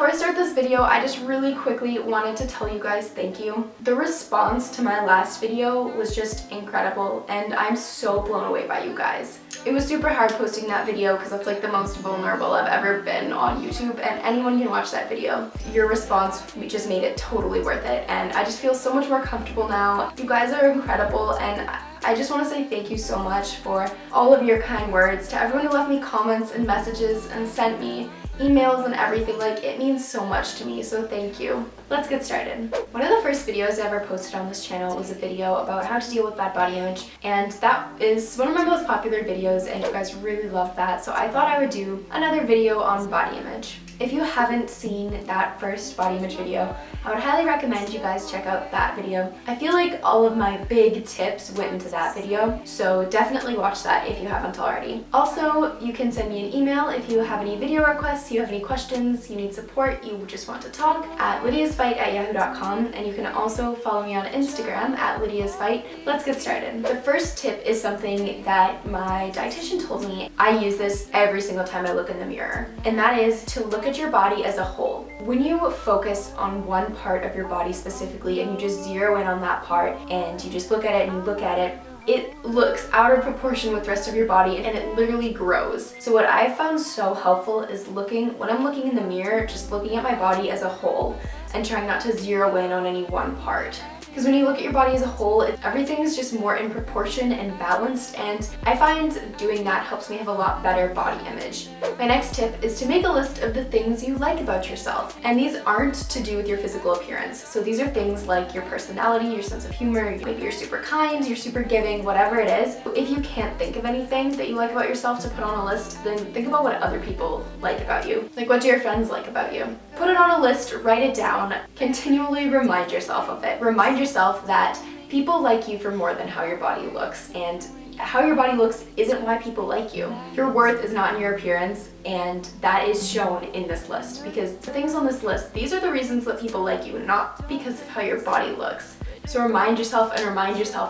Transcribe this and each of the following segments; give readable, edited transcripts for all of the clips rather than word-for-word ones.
I start this video, I just really quickly wanted to tell you guys thank you. The response to my last video was just incredible, and I'm so blown away by you guys. It was super hard posting that video because that's like the most vulnerable I've ever been on YouTube, and anyone can watch that video. Your response just made it totally worth it, and I just feel so much more comfortable now. You guys are incredible, and I just want to say thank you so much for all of your kind words, to everyone who left me comments and messages and sent me emails and everything. Like, it means so much to me, so thank you. Let's get started. One of the first videos I ever posted on this channel was a video about how to deal with bad body image, and that is one of my most popular videos, and you guys really loved that, so I thought I would do another video on body image. If you haven't seen that first body image video, I would highly recommend you guys check out that video. I feel like all of my big tips went into that video, so definitely watch that if you haven't already. Also, you can send me an email if you have any video requests, you have any questions, you need support, you just want to talk, at lydiasfight@yahoo.com, and you can also follow me on Instagram at lydiasfight. Let's get started. The first tip is something that my dietitian told me. I use this every single time I look in the mirror, and that is to look at your body as a whole. When you focus on one part of your body specifically and you just zero in on that part and you just look at it and you look at it, it looks out of proportion with the rest of your body and it literally grows. So what I found so helpful is when I'm looking in the mirror, just looking at my body as a whole and trying not to zero in on any one part. Because when you look at your body as a whole, everything is just more in proportion and balanced, and I find doing that helps me have a lot better body image. My next tip is to make a list of the things you like about yourself, and these aren't to do with your physical appearance. So these are things like your personality, your sense of humor, maybe you're super kind, you're super giving, whatever it is. If you can't think of anything that you like about yourself to put on a list, then think about what other people like about you. Like, what do your friends like about you? Put it on a list, write it down, continually remind yourself of it. Remind yourself that people like you for more than how your body looks, and how your body looks isn't why people like you. Your worth is not in your appearance, and that is shown in this list, because the things on this list, these are the reasons that people like you, not because of how your body looks. So remind yourself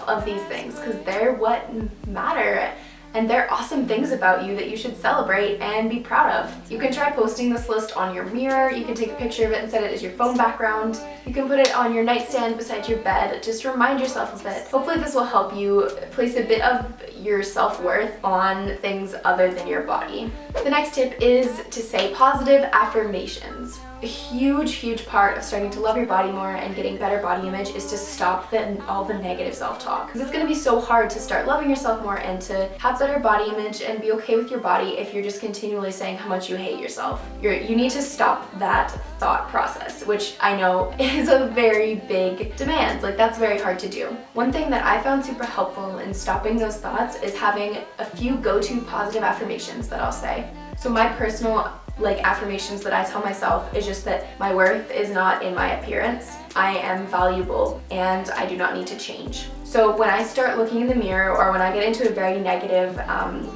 of these things, because they're what matter. And they're awesome things about you that you should celebrate and be proud of. You can try posting this list on your mirror, you can take a picture of it and set it as your phone background, you can put it on your nightstand beside your bed. Just remind yourself of it. Hopefully this will help you place a bit of your self-worth on things other than your body. The next tip is to say positive affirmations. A huge part of starting to love your body more and getting better body image is to stop all the negative self-talk. Because it's going to be so hard to start loving yourself more and to have better body image and be okay with your body if you're just continually saying how much you hate yourself. You need to stop that thought process, which I know is a very big demand. Like, that's very hard to do. One thing that I found super helpful in stopping those thoughts is having a few go-to positive affirmations that I'll say. So my personal affirmations that I tell myself is just that my worth is not in my appearance, I am valuable, and I do not need to change. So when I start looking in the mirror, or when I get into a very negative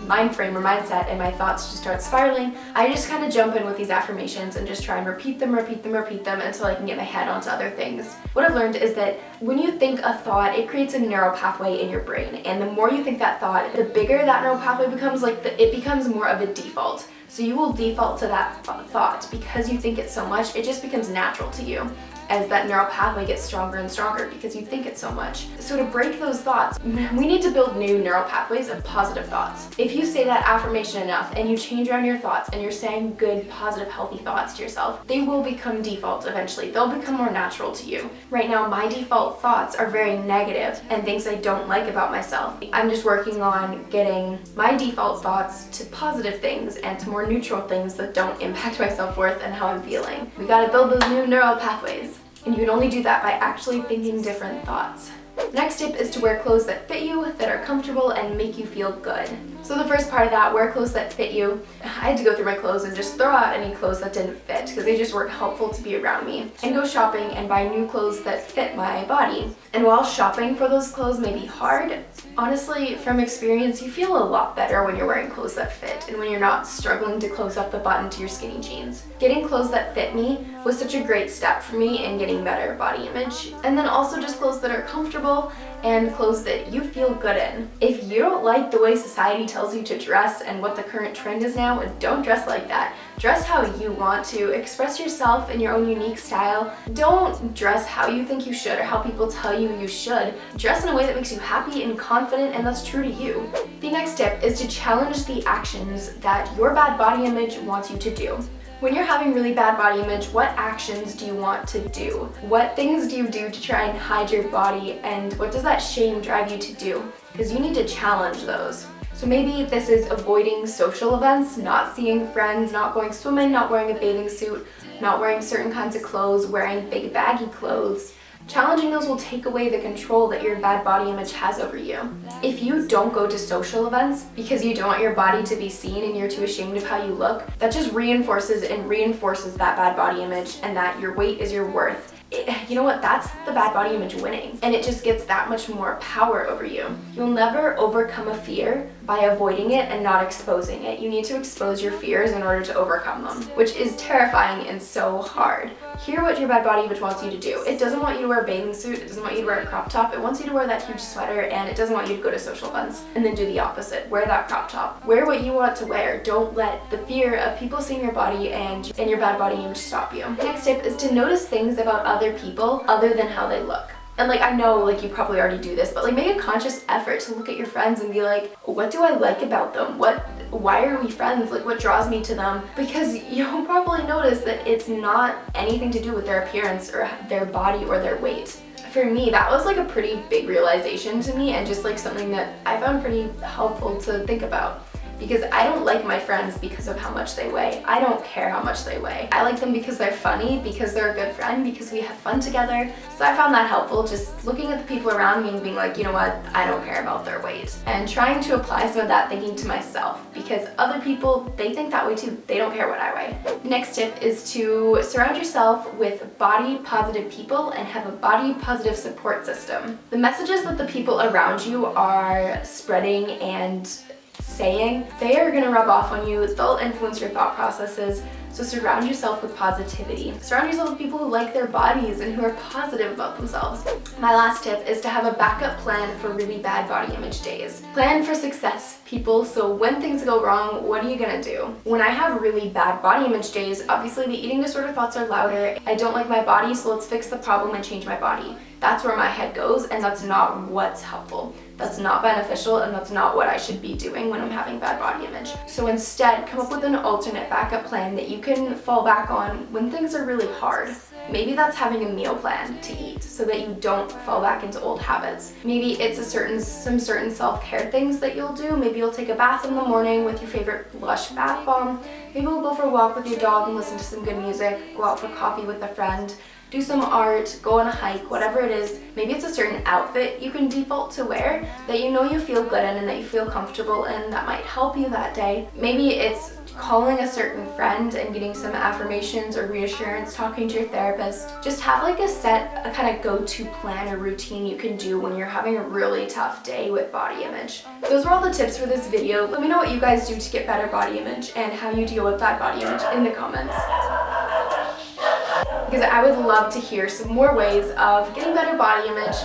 mind frame or mindset and my thoughts just start spiraling, I just kind of jump in with these affirmations and just try and repeat them until I can get my head onto other things. What I've learned is that when you think a thought, it creates a neural pathway in your brain, and the more you think that thought, the bigger that neural pathway becomes, it becomes more of a default. So you will default to that thought because you think it so much, it just becomes natural to you as that neural pathway gets stronger and stronger because you think it so much. So to break those thoughts, we need to build new neural pathways of positive thoughts. If you say that affirmation enough and you change around your thoughts and you're saying good, positive, healthy thoughts to yourself, they will become default eventually. They'll become more natural to you. Right now, my default thoughts are very negative and things I don't like about myself. I'm just working on getting my default thoughts to positive things and to more neutral things that don't impact my self-worth and how I'm feeling. We gotta build those new neural pathways. And you can only do that by actually thinking different thoughts. Next tip is to wear clothes that fit you, that are comfortable, and make you feel good. So the first part of that, wear clothes that fit you. I had to go through my clothes and just throw out any clothes that didn't fit because they just weren't helpful to be around me. And go shopping and buy new clothes that fit my body. And while shopping for those clothes may be hard, honestly, from experience, you feel a lot better when you're wearing clothes that fit and when you're not struggling to close up the button to your skinny jeans. Getting clothes that fit me was such a great step for me in getting better body image. And then also just clothes that are comfortable and clothes that you feel good in. If you don't like the way society tells you to dress and what the current trend is now, don't dress like that. Dress how you want to. Express yourself in your own unique style. Don't dress how you think you should or how people tell you you should. Dress in a way that makes you happy and confident and that's true to you. The next tip is to challenge the actions that your bad body image wants you to do. When you're having really bad body image, what actions do you want to do? What things do you do to try and hide your body, and what does that shame drive you to do? Because you need to challenge those. So maybe this is avoiding social events, not seeing friends, not going swimming, not wearing a bathing suit, not wearing certain kinds of clothes, wearing big baggy clothes. Challenging those will take away the control that your bad body image has over you. If you don't go to social events because you don't want your body to be seen and you're too ashamed of how you look, that just reinforces that bad body image and that your weight is your worth. You know what? That's the bad body image winning, and it just gets that much more power over you. You'll never overcome a fear by avoiding it and not exposing it. You need to expose your fears in order to overcome them, which is terrifying and so hard. Hear what your bad body image wants you to do. It doesn't want you to wear a bathing suit, it doesn't want you to wear a crop top, it wants you to wear that huge sweater, and it doesn't want you to go to social events and then do the opposite. Wear that crop top. Wear what you want to wear. Don't let the fear of people seeing your body and your bad body image stop you. Next tip is to notice things about other people other than how they look. And I know you probably already do this, but make a conscious effort to look at your friends and be like, what do I like about them? Why are we friends? What draws me to them? Because you'll probably notice that it's not anything to do with their appearance or their body or their weight. For me, that was a pretty big realization to me, and just something that I found pretty helpful to think about. Because I don't like my friends because of how much they weigh. I don't care how much they weigh. I like them because they're funny, because they're a good friend, because we have fun together. So I found that helpful, just looking at the people around me and being like, you know what, I don't care about their weight. And trying to apply some of that thinking to myself, because other people, they think that way too. They don't care what I weigh. Next tip is to surround yourself with body positive people and have a body positive support system. The messages that the people around you are spreading and saying, they are going to rub off on you. They'll influence your thought processes. So surround yourself with positivity. Surround yourself with people who like their bodies and who are positive about themselves. My last tip is to have a backup plan for really bad body image days. Plan for success, people. So when things go wrong, what are you gonna do? When I have really bad body image days, obviously the eating disorder thoughts are louder. I don't like my body, so let's fix the problem and change my body. That's where my head goes, and that's not what's helpful. That's not beneficial, and that's not what I should be doing when I'm having bad body image. So instead, come up with an alternate backup plan that you can fall back on when things are really hard. Maybe that's having a meal plan to eat so that you don't fall back into old habits. Maybe it's some certain self-care things that you'll do. Maybe you'll take a bath in the morning with your favorite Lush bath bomb. Maybe you'll go for a walk with your dog and listen to some good music, go out for coffee with a friend, do some art, go on a hike, whatever it is. Maybe it's a certain outfit you can default to wear that you know you feel good in and that you feel comfortable in, that might help you that day. Maybe it's calling a certain friend and getting some affirmations or reassurance, talking to your therapist. Just have a kind of go-to plan or routine you can do when you're having a really tough day with body image. Those were all the tips for this video. Let me know what you guys do to get better body image and how you deal with bad body image in the comments. Because I would love to hear some more ways of getting better body image,